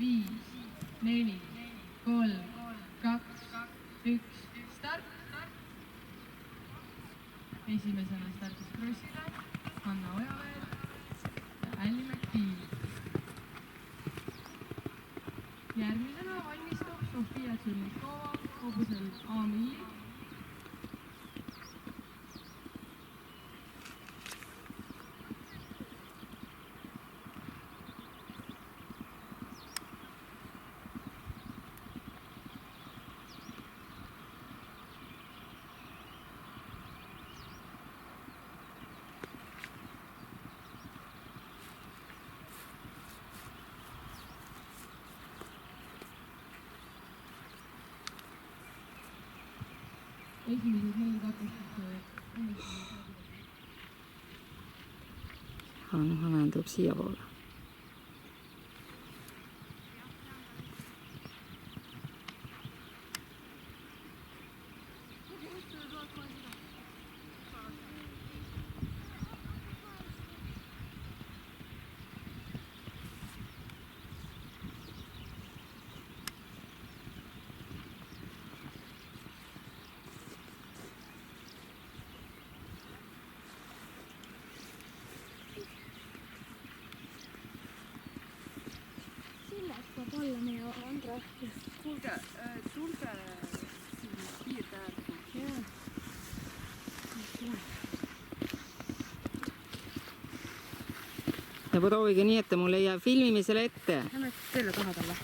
5, 4, 3, 2, 1, start. Esimesena startis krossile Hanna Ojaveer ja Alli McPhee. Järgmisena valmistub Sofia Tšernikova hobusel A-miili. Esimesed 4 takistust Hanna tuleb siiapoole. Saab olla meie Andra. Kuulge, tulge piirde äärde. Ja proovige nii, et ta mul ei jää filmimisele ette. Lähme selle taha talle.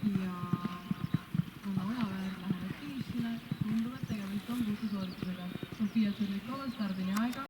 ja Hanna Ojaveer läheb finišile. Tundub, et tegemist on kuusesooritusega. Sofia Tšernikova stardini aega